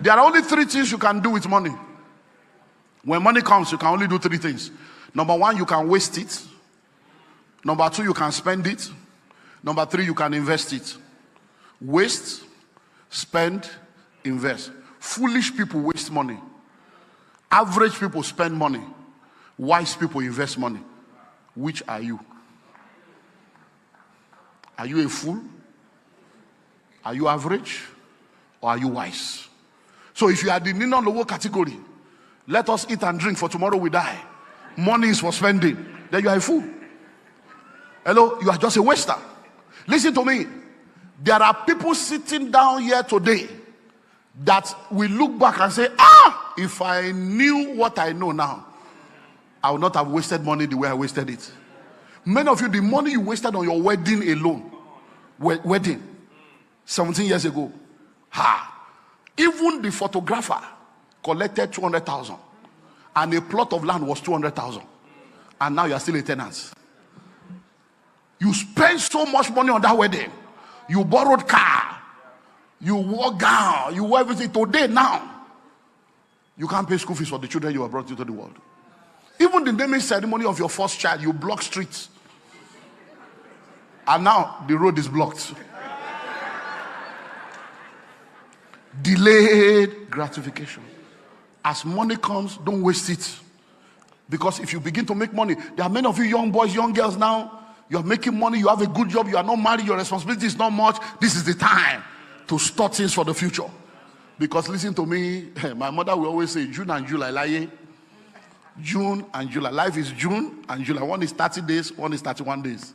There are only three things you can do with money. When money comes, you can only do three things. Number one, you can waste it. Number two, you can spend it. Number three, you can invest it. Waste, spend, invest. Foolish people waste money. Average people spend money. Wise people invest money. Which are you? Are you a fool? Are you average? Or are you wise? So if you are the Nino Lowo category, let us eat and drink, for tomorrow we die. Money is for spending. Then you are a fool. Hello, you are just a waster. Listen to me. There are people sitting down here today that will look back and say, if I knew what I know now, I would not have wasted money the way I wasted it. Many of you, the money you wasted on your wedding alone, wedding, 17 years ago, even the photographer collected 200,000 and a plot of land was 200,000, and now you are still a tenant. You spent so much money on that wedding. You borrowed car, you wore gown, you wore everything. Today now, you can't pay school fees for the children you have brought into the world. Even the naming ceremony of your first child, you block streets, and now the road is blocked. Delayed gratification. As money comes, don't waste it. Because if you begin to make money, there are many of you young boys, young girls now, you are making money, you have a good job, you are not married, your responsibility is not much. This is the time to start things for the future. Because listen to me, my mother will always say, June and July, lie. June and July. Life is June and July. One is 30 days, one is 31 days.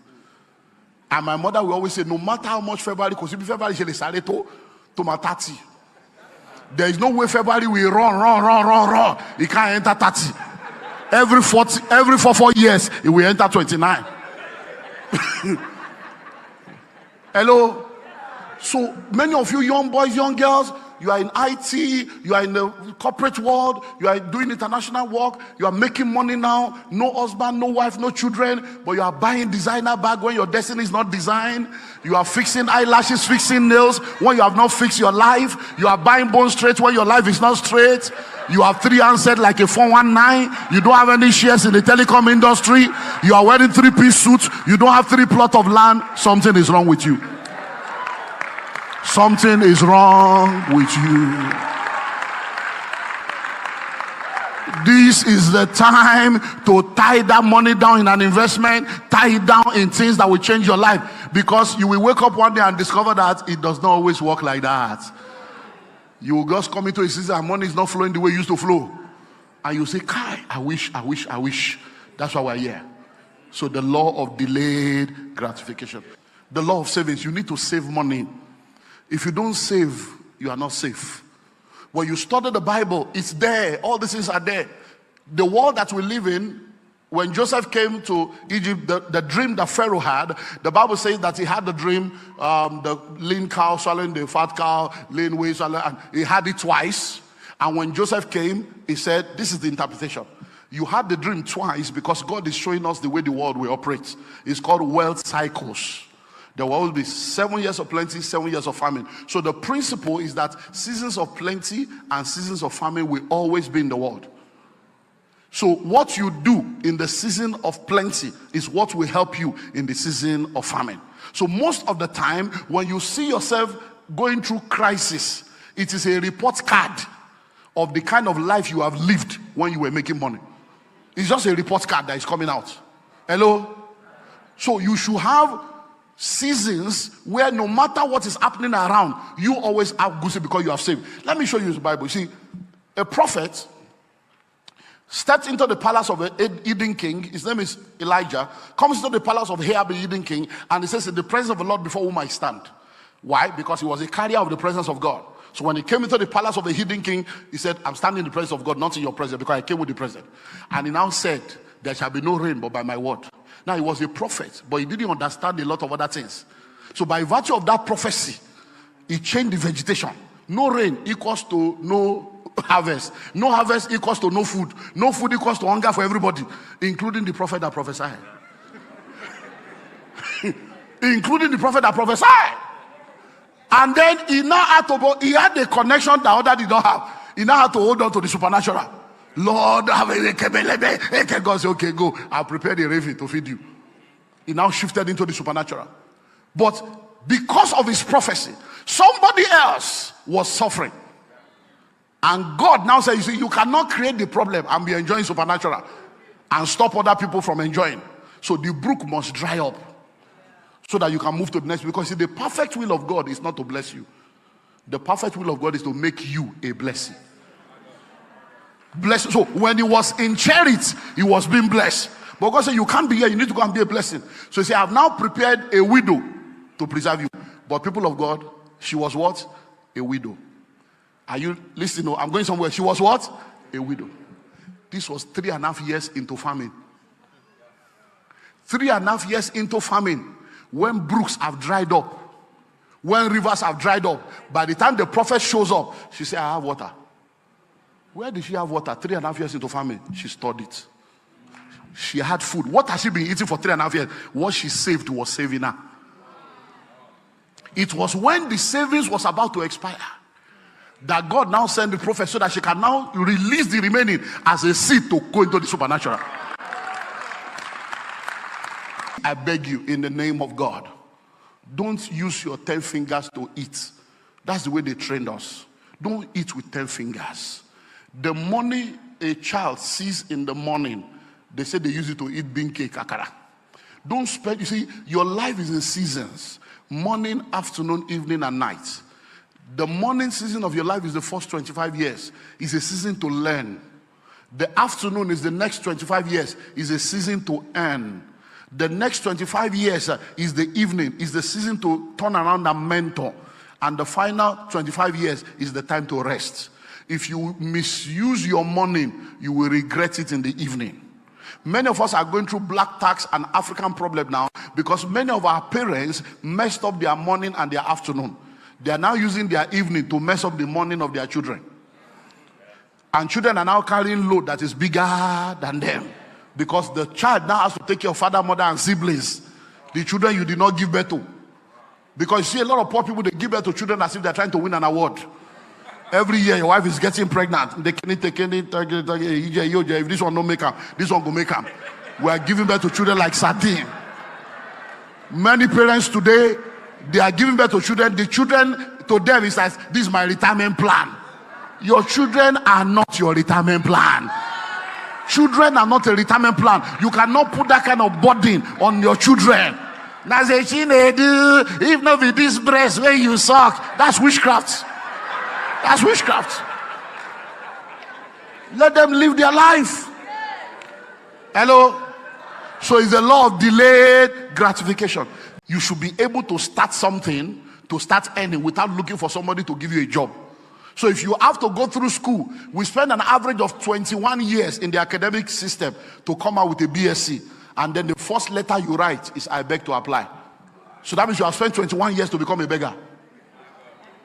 And my mother will always say, no matter how much February, because if February is to my 30. There is no way February will run. It can't enter 30. Every 4 years, it will enter 29. Hello? So many of you young boys, young girls, you are in IT, you are in the corporate world, you are doing international work, you are making money now, no husband, no wife, no children, but you are buying designer bag when your destiny is not designed. You are fixing eyelashes, fixing nails when you have not fixed your life. You are buying bone straight when your life is not straight. You have 3 handsets like a 419. You don't have any shares in the telecom industry. You are wearing 3-piece suits. You don't have 3 plots of land. Something is wrong with you. Something is wrong with you. This is the time to tie that money down in an investment, tie it down in things that will change your life. Because you will wake up one day and discover that it does not always work like that. You will just come into a season and money is not flowing the way it used to flow. And you say, Kai, I wish. That's why we're here. So the law of delayed gratification. The law of savings. You need to save money. If you don't save, you are not safe. When you study the Bible, it's there. All these things are there. The world that we live in, when Joseph came to Egypt, the dream that Pharaoh had, the Bible says that he had the dream, the lean cow swallowing the fat cow, lean way swallowing, and he had it twice. And when Joseph came, he said, this is the interpretation. You had the dream twice because God is showing us the way the world will operate. It's called wealth cycles. There will always be 7 years of plenty, 7 years of famine. So the principle is that seasons of plenty and seasons of famine will always be in the world. So what you do in the season of plenty is what will help you in the season of famine. So most of the time, when you see yourself going through crisis, it is a report card of the kind of life you have lived when you were making money. It's just a report card that is coming out. Hello? So you should have seasons where no matter what is happening around, you always have goosey because you have saved. Let me show you the Bible. You see, a prophet stepped into the palace of the Eden king. His name is Elijah. Comes into the palace of Ahab, the Eden king, and he says, in the presence of the Lord before whom I stand. Why? Because he was a carrier of the presence of God. So when he came into the palace of the hidden king, he said, I'm standing in the presence of God, not in your presence, because I came with the presence. And he now said, there shall be no rain but by my word. Now, he was a prophet, but he didn't understand a lot of other things. So by virtue of that prophecy, he changed the vegetation. No rain equals to no harvest. No harvest equals to no food. No food equals to hunger for everybody, including the prophet that prophesied. Including the prophet that prophesied. And then he now had to, he had the connection that other did not have. He now had to hold on to the supernatural. Lord, God said, okay, go. I'll prepare the raven to feed you. He now shifted into the supernatural. But because of his prophecy, somebody else was suffering. And God now said, you see, you cannot create the problem and be enjoying supernatural and stop other people from enjoying. So the brook must dry up so that you can move to the next. Because see, the perfect will of God is not to bless you. The perfect will of God is to make you a blessing. Bless. So when he was in charity, he was being blessed. But God said, you can't be here, you need to go and be a blessing. So he said, I have now prepared a widow to preserve you. But people of God, she was what? A widow. Are you listening? No, I'm going somewhere. She was what? A widow. This was 3.5 years into famine. 3.5 years into famine. When brooks have dried up, when rivers have dried up, by the time the prophet shows up, she said, I have water. Where did she have water? 3.5 years into famine, she stored it. She had food. What has she been eating for 3.5 years? What she saved was saving her. It was when the savings was about to expire that God now sent the prophet so that she can now release the remaining as a seed to go into the supernatural. I beg you, in the name of God, don't use your 10 fingers to eat. That's the way they trained us. Don't eat with 10 fingers. The money a child sees in the morning, they say they use it to eat bean cake, akara. Don't spend, you see, your life is in seasons. Morning, afternoon, evening, and night. The morning season of your life is the first 25 years. It's a season to learn. The afternoon is the next 25 years. Is a season to earn. The next 25 years is the evening. Is the season to turn around and mentor. And the final 25 years is the time to rest. If you misuse your morning, you will regret it in the evening. Many of us are going through black tax and African problem now because many of our parents messed up their morning and their afternoon. They are now using their evening to mess up the morning of their children. And children are now carrying load that is bigger than them because the child now has to take care of father, mother, and siblings. The children you did not give birth to. Because you see a lot of poor people, they give birth to children as if they're trying to win an award. Every year your wife is getting pregnant. They can if this one don't make them, this one go make them. We are giving birth to children like sardine. Many parents today, they are giving birth to children. The children to them is like, this is my retirement plan. Your children are not your retirement plan. Children are not a retirement plan. You cannot put that kind of burden on your children. Now say, if not with this breast when you suck, that's witchcraft. That's witchcraft. Let them live their life. Hello? So it's a law of delayed gratification. You should be able to start something, to start earning without looking for somebody to give you a job. So if you have to go through school, we spend an average of 21 years in the academic system to come out with a BSc. And then the first letter you write is, I beg to apply. So that means you have spent 21 years to become a beggar.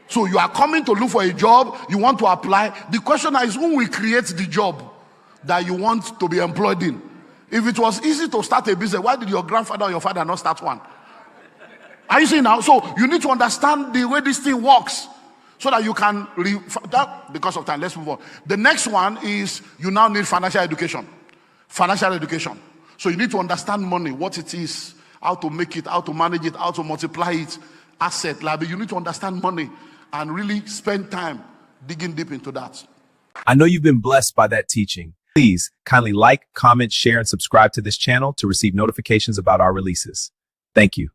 So you are coming to look for a job, you want to apply. The question is, who will create the job that you want to be employed in? If it was easy to start a business, why did your grandfather or your father not start one? Are you seeing now? So you need to understand the way this thing works so that you can, because of time, let's move on. The next one is you now need financial education. Financial education. So you need to understand money, what it is, how to make it, how to manage it, how to multiply it, asset, liability. You need to understand money and really spend time digging deep into that. I know you've been blessed by that teaching. Please kindly like, comment, share, and subscribe to this channel to receive notifications about our releases. Thank you.